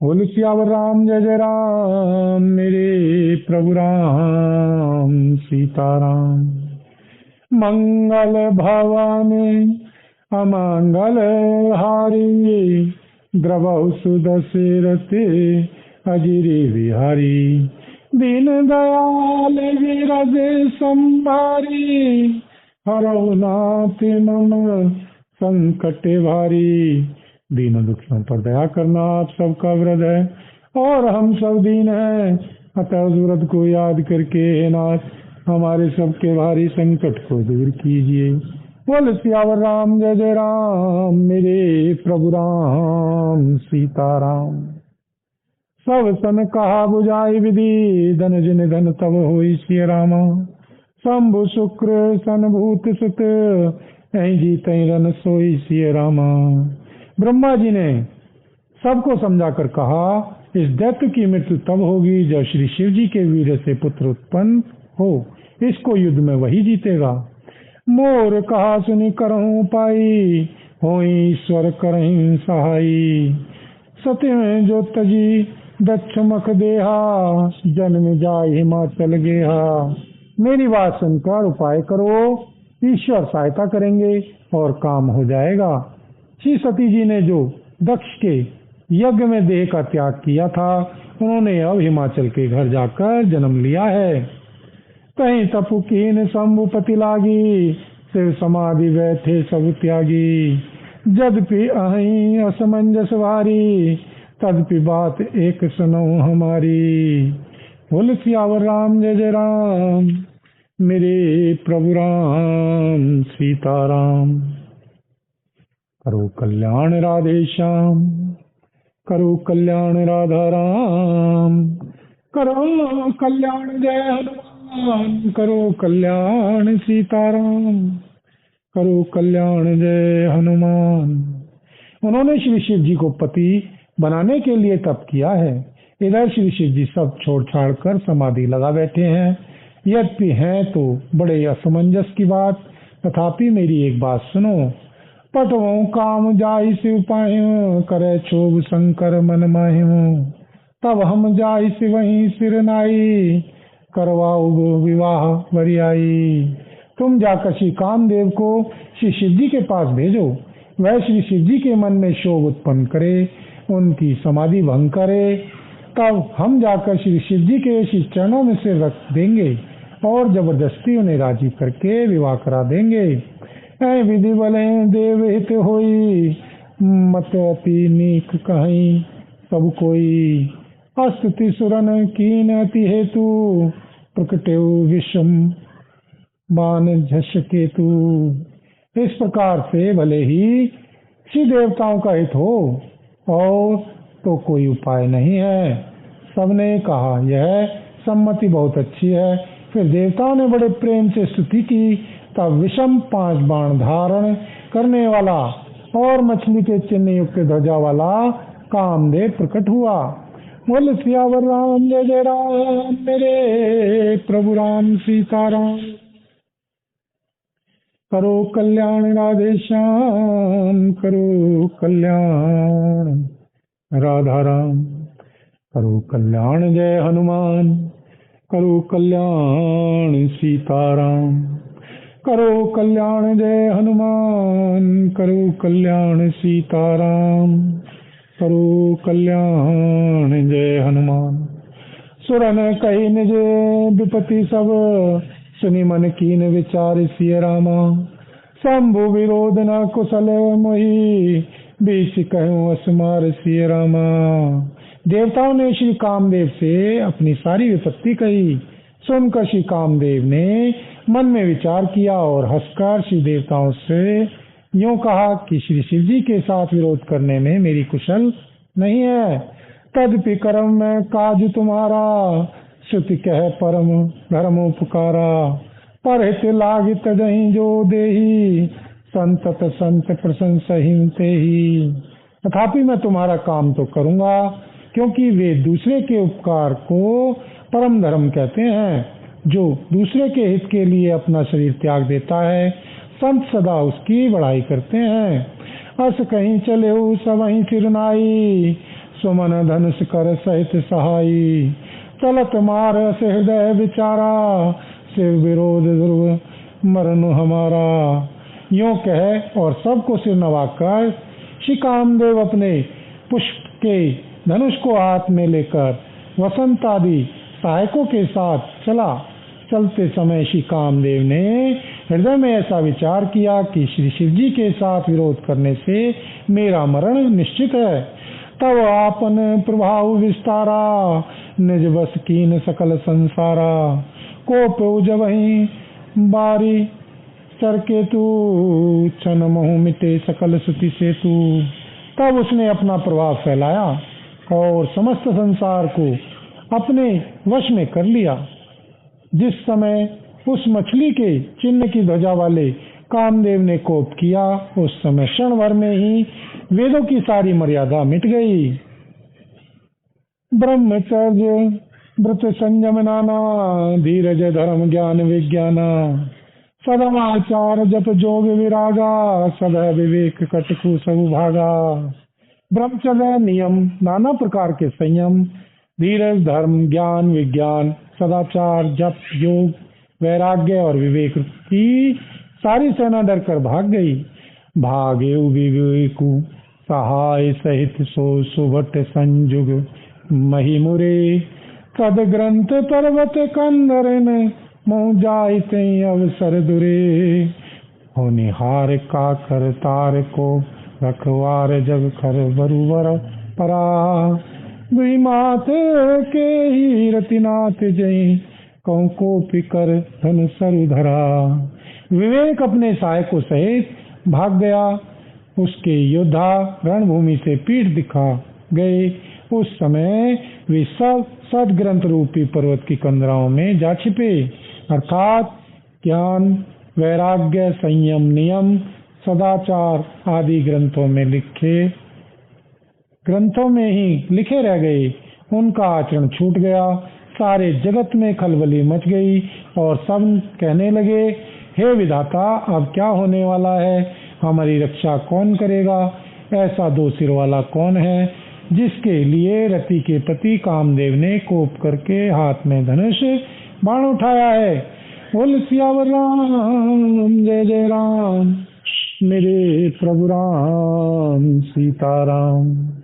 बोल सियावर राम जय जय राम मेरे प्रभु राम सीताराम। मंगल भवानी अमंगल हारी द्रवहु सुदशरथे अजिरे विहारी। दीन दयाल विरज संभारी हरहु नाथ मम संकट भारी। दीन दुखियों पर दया करना आप सबका व्रत है और हम सब दीन हैं, अतः उस व्रत को याद करके हे नाथ हमारे सबके भारी संकट को दूर कीजिए। बोल सियावर राम जय जय राम मेरे प्रभु राम सीताराम। सब सन कहा बुझाई विधि धन जिन धन तब होई सिय रामा। शंभु शुक्र सन भूत सुत ऐ जीत रन सोई सिय रामा। ब्रह्मा जी ने सबको समझाकर कहा इस दैत्य की मृत्यु तब होगी जब श्री शिव जी के वीर से पुत्र उत्पन्न हो, इसको युद्ध में वही जीतेगा। मोर कहा सुनि करहूं पाई होई ईश्वर करहीं सहाई। सत्य में जो तजी दक्ष मख देहा जन्म जाय हिमाचल गेहा। मेरी बात सुनकर उपाय करो, ईश्वर सहायता करेंगे और काम हो जाएगा। श्री सती जी ने जो दक्ष के यज्ञ में देह का त्याग किया था उन्होंने अब हिमाचल के घर जाकर जन्म लिया है। कहीं तपु कीन शंभुपति लागी शिव समाधि बैठे सब त्यागी। जदपि अहि असमंजस भारी तदपि बात एक सुनो हमारी। बोल सियावर राम जय जय राम मेरे प्रभु राम सीताराम। करो कल्याण राधे श्याम करो कल्याण राधा राम। करो कल्याण जय हनुमान करो कल्याण सीताराम। करो कल्याण जय हनुमान। उन्होंने श्री शिव जी को पति बनाने के लिए तप किया है। इधर श्री शिव जी सब छोड़ छाड़ कर समाधि लगा बैठे हैं। यद्यपि हैं तो बड़े असमंजस की बात, तथापि मेरी एक बात सुनो। पटवों काम जाहि शिव पाहिं करे क्षोभ शंकर मन माहिं। तब हम जाहि शिव वहीं सिर नाई करवाओ विवाह वरियाई। तुम जाकर श्री कामदेव को श्री शिव जी के पास भेजो, वह श्री शिव जी के मन में शोभ उत्पन्न करे, उनकी समाधि भंग करे। तब हम जाकर श्री शिव जी के श्री चरणों में सिर रख देंगे और जबरदस्ती उन्हें राजी करके विवाह करा देंगे। ऐ विधि बले देव हित होई मत अति नीक कहीं सब कोई। अस्तुति सुरन कीन अति हेतु प्रकटेउ विषम बान झस केतु। इस प्रकार से भले ही श्री देवताओं का हित हो और तो कोई उपाय नहीं है। सबने कहा यह सम्मति बहुत अच्छी है। फिर देवताओं ने बड़े प्रेम से स्तुति की। तब विषम 5 बाण धारण करने वाला और मछली के चिन्ह युक्त ध्वजा वाला कामदेव प्रकट हुआ। बोल सियावर राम जय जय राम मेरे प्रभु राम सीताराम। करो कल्याण राधे श्याम करो कल्याण राधा राम। करो कल्याण जय हनुमान करो कल्याण सीताराम। करो कल्याण जय हनुमान करो कल्याण सीताराम। करो कल्याण जय हनुमान। सुरन कही निज विपति सब सुनि मन कीन विचार सिय रामा। शंभु विरोध न कुशल मोहि बीच कहूँ असमार सिय रामा। देवताओं ने श्री कामदेव से अपनी सारी विपत्ति कही। सुनकर श्री कामदेव ने मन में विचार किया और हंसकर श्री देवताओं से यूं कहा कि श्री शिव जी के साथ विरोध करने में मेरी कुशल नहीं है। तदपि कर्म में काज तुम्हारा श्रुति कह परम धर्म उपकारा। पर हित लाग तजहि जो देही संतत संत प्रशंसा ही। तथापि मैं तुम्हारा काम तो करूंगा, क्योंकि वे दूसरे के उपकार को परम धर्म कहते हैं। जो दूसरे के हित के लिए अपना शरीर त्याग देता है, संत सदा उसकी बड़ाई करते हैं। अस कहीं चले सब वहीं फिर नाई सुमन धनुष कर सहित सहाई, चलत मारस हृदय विचारा, शिव विरोध ध्रुव मरनु हमारा। यूं कह और सबको सिर नवाकर श्री कामदेव अपने पुष्प के धनुष को हाथ में लेकर वसंत आदि सहायकों के साथ चला। चलते समय श्री कामदेव ने हृदय में ऐसा विचार किया कि श्री शिव जी के साथ विरोध करने से मेरा मरण निश्चित है। तब आपन प्रभाव विस्तारा, निज बस कीन सकल संसारा। कोप जबहि बारी चरके तू, छन मोह मिटे सकल सुति से तू। तब उसने अपना प्रभाव फैलाया और समस्त संसार को अपने वश में कर लिया। जिस समय उस मछली के चिन्ह की ध्वजा वाले कामदेव ने कोप किया, उस समय क्षण भर में ही वेदों की सारी मर्यादा मिट गई। ब्रह्मचर्य व्रत संयम नाना, धीरज धर्म ज्ञान विज्ञाना। सदाचार जप जोग विरागा, सदा विवेक कटकु सब भागा। ब्रह्मचर्य नियम, नाना प्रकार के संयम, धीरज धर्म ज्ञान विज्ञान, सदाचार जप योग वैराग्य और विवेक की सारी सेना डरकर भाग गई। भागे विवेकु सहाय सहित सो सुभट संजुग महिमुरे। कद ग्रंथ पर्वत कंदरन मोह जायते अवसर दुरे। होनिहार का कर तार को रखवार जग खर बरुवर परा। दुई मात के ही रतिनाथ जय कौ को पिकर धन सरु धरा। विवेक अपने सहायकों सहित भाग गया। उसके योद्धा रणभूमि से पीठ दिखा गए। उस समय वे सब सदग्रंथ रूपी पर्वत की कंदराओं में जा छिपे, अर्थात ज्ञान वैराग्य संयम नियम सदाचार आदि ग्रंथों में ही लिखे रह गए। उनका आचरण छूट गया। सारे जगत में खलबली मच गई और सब कहने लगे, हे विधाता, अब क्या होने वाला है? हमारी रक्षा कौन करेगा? ऐसा दो सिर वाला कौन है जिसके लिए रति के पति कामदेव ने कोप करके हाथ में धनुष बाण उठाया है? बोल सियावर राम जय जय राम, मेरे प्रभु राम सीताराम।